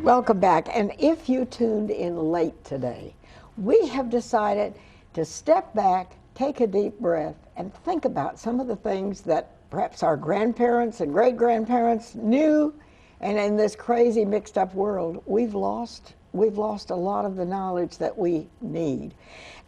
Welcome back. And if you tuned in late today, we have decided to step back, take a deep breath, and think about some of the things that perhaps our grandparents and great-grandparents knew. And in this crazy mixed up world, we've lost a lot of the knowledge that we need.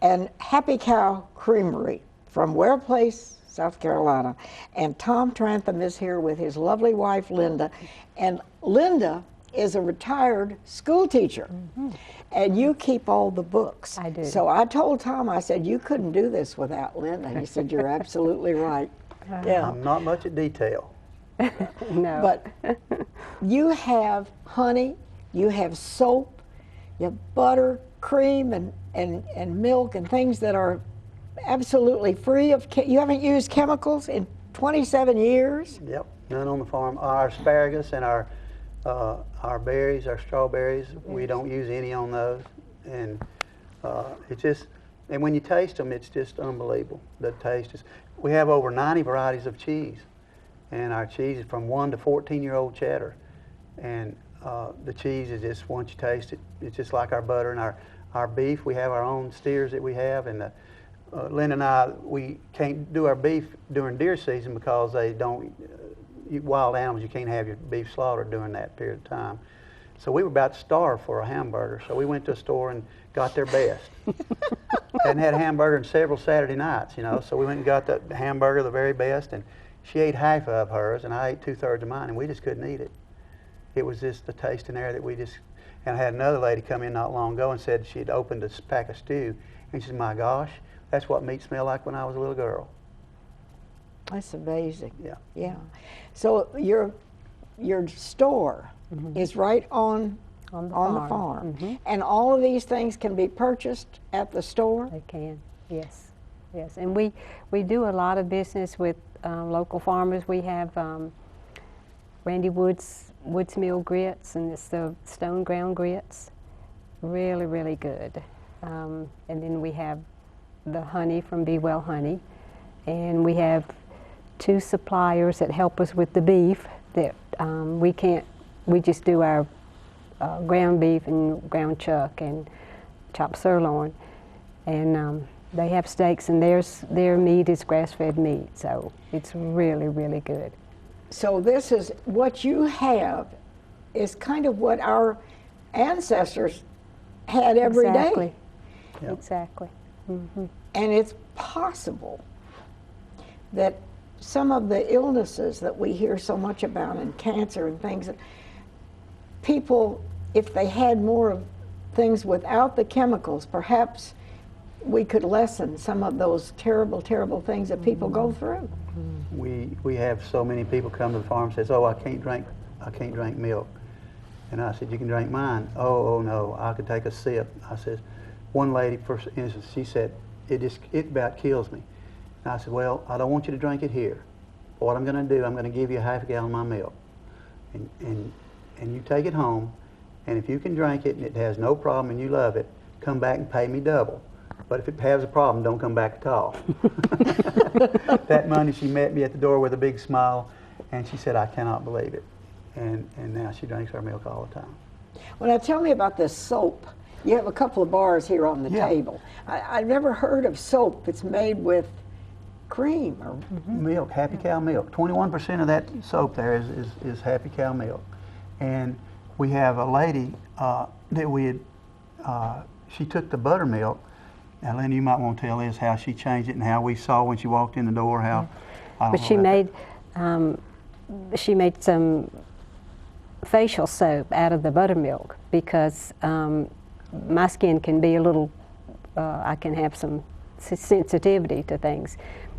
And Happy Cow Creamery from Ware Place, South Carolina. And Tom Trantham is here with his lovely wife, Linda. And Linda is a retired school teacher. And you keep all the books. I do. So I told Tom, I said, you couldn't do this without Linda. He said, you're absolutely right. Yeah. I'm not much at detail. No. But you have honey, you have soap, you have butter, cream, and milk, and things that are absolutely free of, you haven't used chemicals in 27 years? Yep, none on the farm. Our asparagus and our berries, our strawberries, we don't use any on those. And it's just, and when you taste them, it's just unbelievable. The taste is, we have over 90 varieties of cheese. And our cheese is from 1 to 14-year-old cheddar. And the cheese is just, once you taste it, it's just like our butter. And our beef, we have our own steers that we have. And Lynn and I, we can't do our beef during deer season because they don't, wild animals, you can't have your beef slaughtered during that period of time. So we were about to starve for a hamburger. So we went to a store and got their best. Hadn't had a hamburger in several Saturday nights, you know. So we went and got the hamburger, the very best. And she ate half of hers, and I ate 2/3 of mine, and we just couldn't eat it. It was just the taste in there that we just, and I had another lady come in not long ago and said she'd opened a pack of stew, and she said, my gosh, that's what meat smelled like when I was a little girl. That's amazing. Yeah. Yeah. So your store is right on the farm. And all of these things can be purchased at the store? They can, yes. Yes, and we do a lot of business with local farmers. We have Randy Woods Mill grits, and it's the stone ground grits. Really, really good. And then we have the honey from Be Well Honey. And we have 2 suppliers that help us with the beef that we just do our ground beef and ground chuck and chopped sirloin. And they have steaks, and their meat is grass-fed meat, so it's really, really good. So this is, what you have is kind of what our ancestors had every day. Exactly. Yep. Exactly. And it's possible that some of the illnesses that we hear so much about, and cancer and things, that people, if they had more of things without the chemicals, perhaps we could lessen some of those terrible, terrible things that people go through. We have so many people come to the farm and says, oh, I can't drink milk. And I said, you can drink mine. Oh no, I could take a sip. I said, one lady, for instance, she said, it about kills me. And I said, well, I don't want you to drink it here. What I'm going to do, I'm going to give you a half a gallon of my milk. And you take it home, and if you can drink it and it has no problem and you love it, come back and pay me double. But if it has a problem, don't come back at all. That Monday she met me at the door with a big smile, and she said, I cannot believe it. And now she drinks our milk all the time. Well, now tell me about this soap. You have a couple of bars here on the table. I've never heard of soap that's made with cream or milk, Happy Cow milk. 21% of that soap there is Happy Cow milk. And we have a lady that we had, she took the buttermilk. Now, Linda, you might want to tell us how she changed it and how we saw when she walked in the door how. But she made some facial soap out of the buttermilk because my skin can be a little, I can have some sensitivity to things.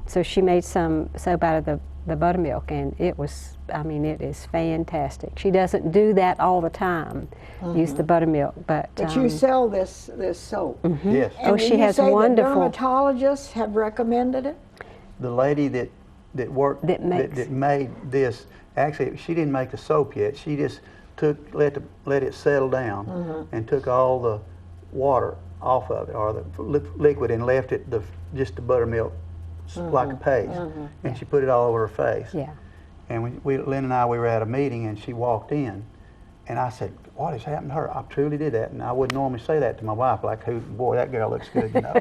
So she made some soap out of the buttermilk, and it was, I mean, it is fantastic. She doesn't do that all the time, use the buttermilk, but you sell this soap. Yes. And she has wonderful. The dermatologists have recommended it? The lady that made this, actually, she didn't make the soap yet. She just let it settle down and took all the water off of it, or the liquid, and left it just the buttermilk like a paste, and she put it all over her face. Yeah. And Lynn and I, we were at a meeting, and she walked in, And I said, what has happened to her? I truly did that. And I wouldn't normally say that to my wife, like, boy, that girl looks good, you know.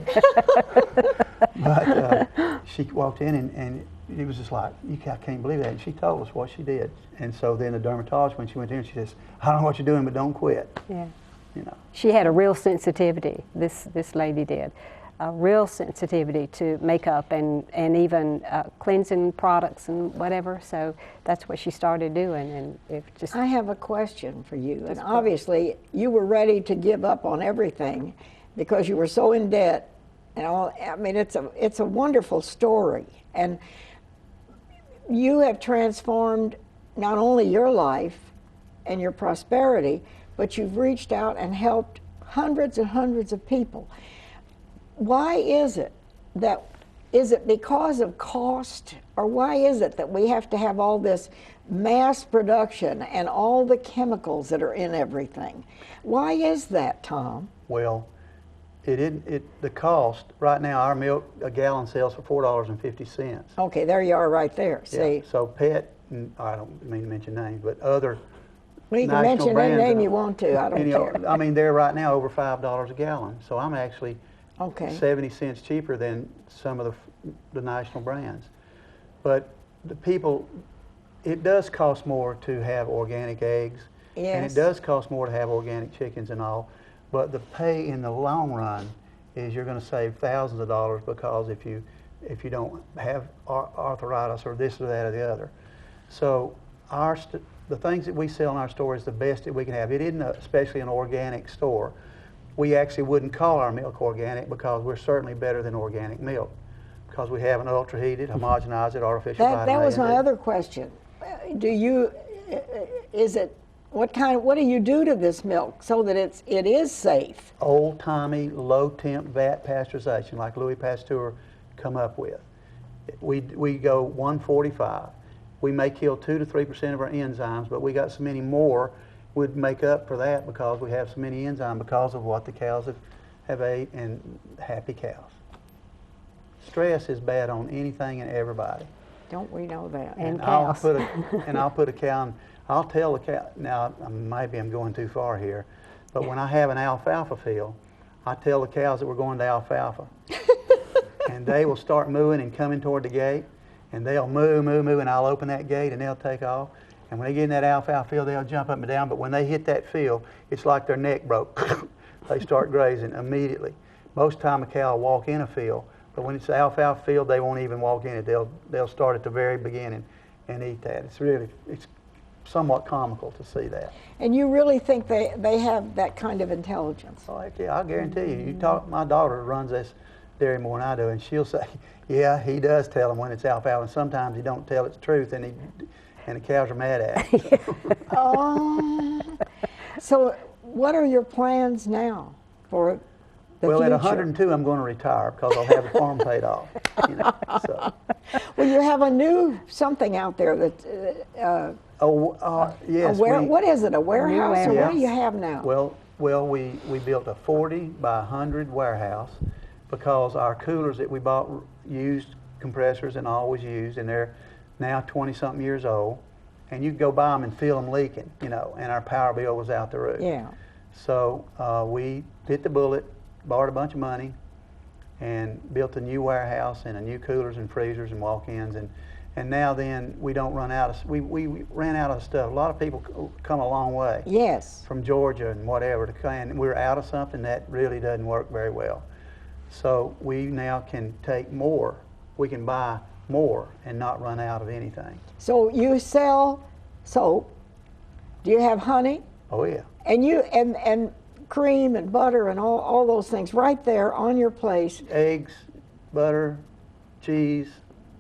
But she walked in and it was just like, I can't believe that. And she told us what she did. And so then the dermatologist, when she went in, she says, I don't know what you're doing, but don't quit. Yeah. You know. She had a real sensitivity, this lady did, a real sensitivity to makeup and even cleansing products and whatever. So that's what she started doing, and it just... I have a question for you. And obviously, you were ready to give up on everything because you were so in debt. And all, I mean, it's a wonderful story. And you have transformed not only your life and your prosperity, but you've reached out and helped hundreds and hundreds of people. Why is it because of cost, or why is it that we have to have all this mass production and all the chemicals that are in everything? Why is that, Tom? Well, the cost, right now our milk, a gallon sells for $4.50. Okay, there you are right there. See? Yeah, so Pet, I don't mean to mention names, but other Well, you can national mention any brands, name you want to, I don't care. I mean, they're right now over $5 a gallon. So I'm actually Okay. 70 cents cheaper than some of the national brands. But the people, it does cost more to have organic eggs. Yes. And it does cost more to have organic chickens and all. But the pay in the long run is you're going to save thousands of dollars, because if you don't have arthritis or this or that or the other. So the things that we sell in our store is the best that we can have. It isn't especially an organic store. We actually wouldn't call our milk organic, because we're certainly better than organic milk, because we haven't ultra-heated, homogenized it, artificial That was my vitaminated it. other question. What do you do to this milk so that it is safe? Old-timey, low-temp vat pasteurization, like Louis Pasteur come up with. We go 145. We may kill 2 to 3% of our enzymes, but we got so many more would make up for that, because we have so many enzymes because of what the cows have ate, and happy cows. Stress is bad on anything and everybody. Don't we know that? And I'll cows. put a cow in, I'll tell the cow, now maybe I'm going too far here, but when I have an alfalfa field, I tell the cows that we're going to alfalfa. And they will start mooing and coming toward the gate, and they'll moo, moo, moo, and I'll open that gate and they'll take off. And when they get in that alfalfa field, they'll jump up and down, but when they hit that field, it's like their neck broke. They start grazing immediately. Most time a cow will walk in a field, but when it's an alfalfa field, they won't even walk in it. They'll start at the very beginning and eat that. It's somewhat comical to see that. And you really think they have that kind of intelligence? Oh, heck yeah, I'll guarantee you. You talk, my daughter runs this dairy more than I do, and she'll say, yeah, he does tell them when it's alfalfa, and sometimes he don't tell it's the truth, and the cows are mad at him. Oh. So what are your plans now for the Well, future? at 102, I'm going to retire, because I'll have the farm paid off. You know, so. Well, you have a new something out there that, Yes. what is it, a warehouse, or Yeah. what do you have now? Well, we built a 40 by 100 warehouse, because our coolers that we bought used compressors and always used, and they're now 20-something years old, and you could go buy them and feel them leaking, you know, and our power bill was out the roof. Yeah. So we bit the bullet, borrowed a bunch of money, and built a new warehouse and a new coolers and freezers and walk-ins, and now then we don't run out of, we ran out of stuff. A lot of people come a long way. Yes. From Georgia and whatever to come, and we're out of something that really doesn't work very well. So we now can take more. We can buy more and not run out of anything. So you sell soap. Do you have honey? Oh yeah. And and cream and butter and all those things right there on your place. Eggs, butter, cheese,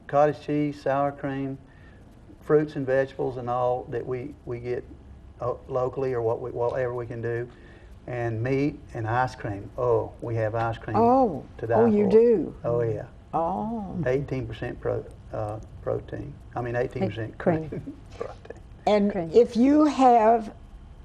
cottage cheese, sour cream, fruits and vegetables, and all that we get locally, or whatever we can do, and meat and ice cream. Oh, we have ice cream. Oh, to die you for. do? Oh yeah. Oh. 18% protein. I mean 18% Cream. protein. And Cream. if you have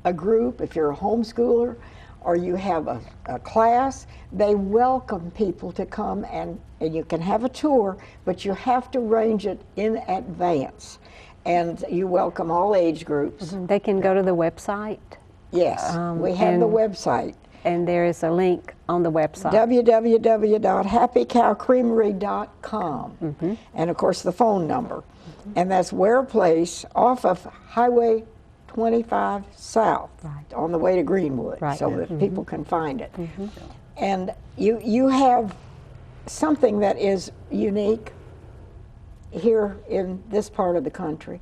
a group, if you're a homeschooler, or you have a class, they welcome people to come, and you can have a tour, but you have to arrange it in advance. And you welcome all age groups. They can go to the website, Yes, we have the website. and there is a link on the website. www.happycowcreamery.com. And of course the phone number. And that's Ware Place off of Highway 25 South on the way to Greenwood, Right. so that people can find it. And you have something that is unique here in this part of the country.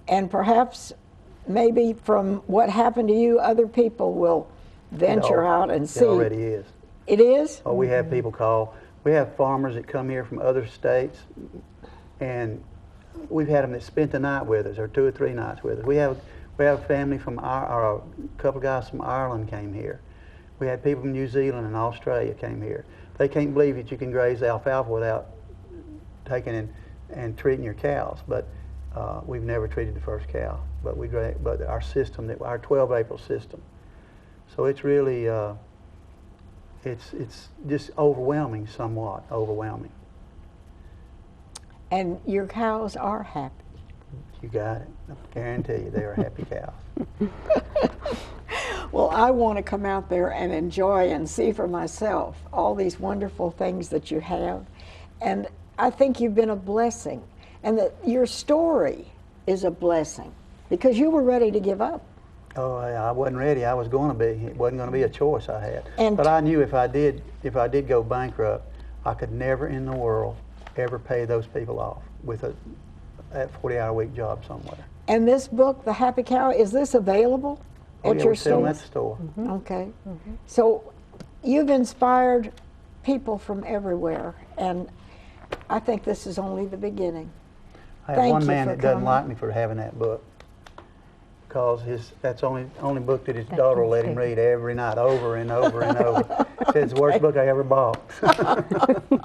And perhaps maybe from what happened to you, other people will venture out and see. It already is. It is? Oh, we have people call. We have farmers that come here from other states, and we've had them that spent the night with us, or 2 or 3 nights with us. We have a family from a couple of guys from Ireland came here. We had people from New Zealand and Australia came here. They can't believe that you can graze alfalfa without taking and treating your cows, but we've never treated the first cow. But our system, our 12 April system. So it's really, it's just overwhelming, somewhat overwhelming. And your cows are happy. You got it. I guarantee you, they are happy cows. Well, I want to come out there and enjoy and see for myself all these wonderful things that you have. And I think you've been a blessing. And that your story is a blessing because you were ready to give up. Oh, I wasn't ready. I was going to be. It wasn't going to be a choice I had. And but I knew if I did go bankrupt, I could never in the world ever pay those people off with a 40-hour-a-week job somewhere. And this book, The Happy Cow, is this available at your We sell them store? at the store. Okay. So you've inspired people from everywhere, and I think this is only the beginning. I have Thank one you man for that doesn't coming. like me for having that book, because that's the only book that his daughter will let him read every night, over and over and over. Says it's the worst book I ever bought.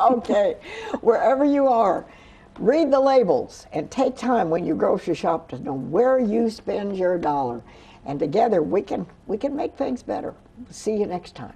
Okay. Wherever you are, read the labels and take time when you grocery shop to know where you spend your dollar. And together we can make things better. See you next time.